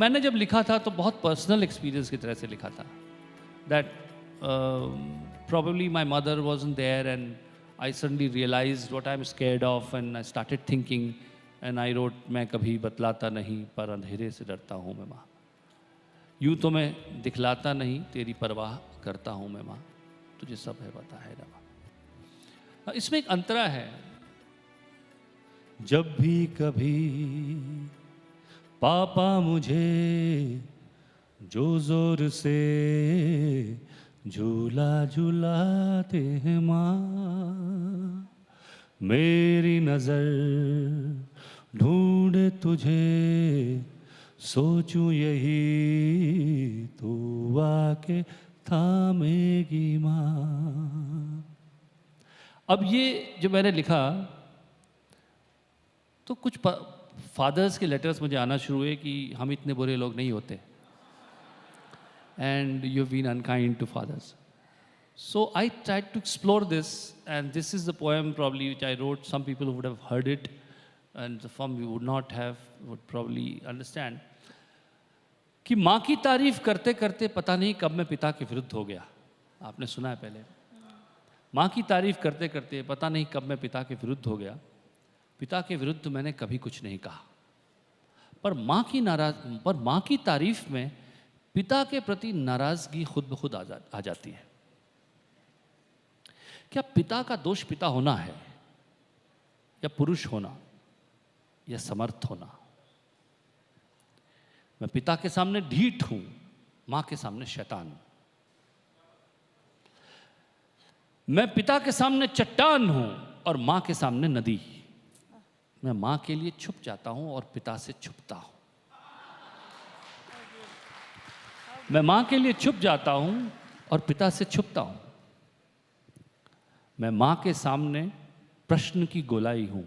मैंने जब लिखा था तो बहुत पर्सनल एक्सपीरियंस की तरह से लिखा था, that probably my mother wasn't there and I suddenly realized what I'm scared of and I started thinking and I wrote, मैं कभी बतलाता नहीं पर अंधेरे से डरता हूँ मैं माँ, यूँ तो मैं दिखलाता नहीं तेरी परवाह करता हूँ मैं माँ, तुझे सब है पता है ना माँ। इसमें एक अंतरा है, जब भी कभी पापा मुझे जो जोर से झूला झूलाते हैं माँ, मेरी नजर ढूंढे तुझे सोचूं यही तू आके थामेगी माँ। अब ये जो मैंने लिखा तो कुछ फादर्स के लेटर्स मुझे आना शुरू हुए कि हम इतने बुरे लोग नहीं होते and you've been unkind to fathers. So I tried to explore this, and this is the poem probably which I wrote. Some people would have heard it and some you would not have, would probably understand कि माँ की तारीफ करते करते पता नहीं कब मैं पिता के विरुद्ध हो गया। आपने सुना है पहले, माँ की तारीफ करते करते पता नहीं कब मैं पिता के विरुद्ध हो गया। पिता के विरुद्ध मैंने कभी कुछ नहीं कहा, पर माँ की तारीफ में पिता के प्रति नाराजगी खुद ब खुद आ जाती है। क्या पिता का दोष पिता होना है, या पुरुष होना, या समर्थ होना? मैं पिता के सामने ढीठ हूं, मां के सामने शैतान। मैं पिता के सामने चट्टान हूं और मां के सामने नदी। मैं मां के लिए छुप जाता हूं और पिता से छुपता हूं। मैं मां के लिए छुप जाता हूं और पिता से छुपता हूं। मैं मां के सामने प्रश्न की गोलाई हूं।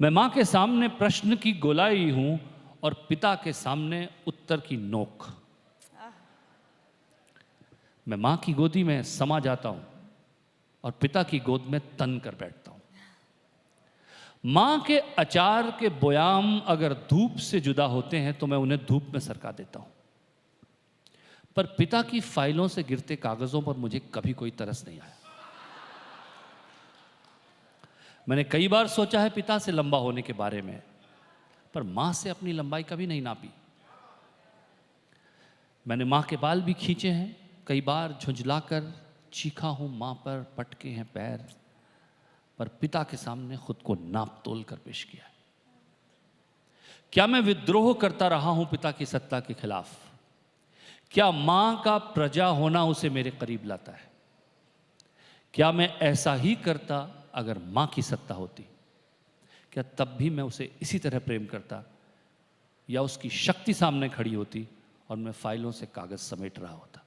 मैं मां के सामने प्रश्न की गोलाई हूं और पिता के सामने उत्तर की नोक। मैं मां की गोदी में समा जाता हूं और पिता की गोद में तन कर बैठता हूं। मां के अचार के बोयाम अगर धूप से जुदा होते हैं तो मैं उन्हें धूप में सरका देता हूं, पर पिता की फाइलों से गिरते कागजों पर मुझे कभी कोई तरस नहीं आया। मैंने कई बार सोचा है पिता से लंबा होने के बारे में, पर मां से अपनी लंबाई कभी नहीं नापी। मैंने मां के बाल भी खींचे हैं, कई बार झुंझलाकर चीखा हूं मां पर पटके हैं पैर, पर पिता के सामने खुद को नाप तोल कर पेश किया। क्या मैं विद्रोह करता रहा हूं पिता की सत्ता के खिलाफ? क्या मां का प्रजा होना उसे मेरे करीब लाता है? क्या मैं ऐसा ही करता अगर मां की सत्ता होती? क्या तब भी मैं उसे इसी तरह प्रेम करता, या उसकी शक्ति सामने खड़ी होती और मैं फाइलों से कागज समेट रहा होता?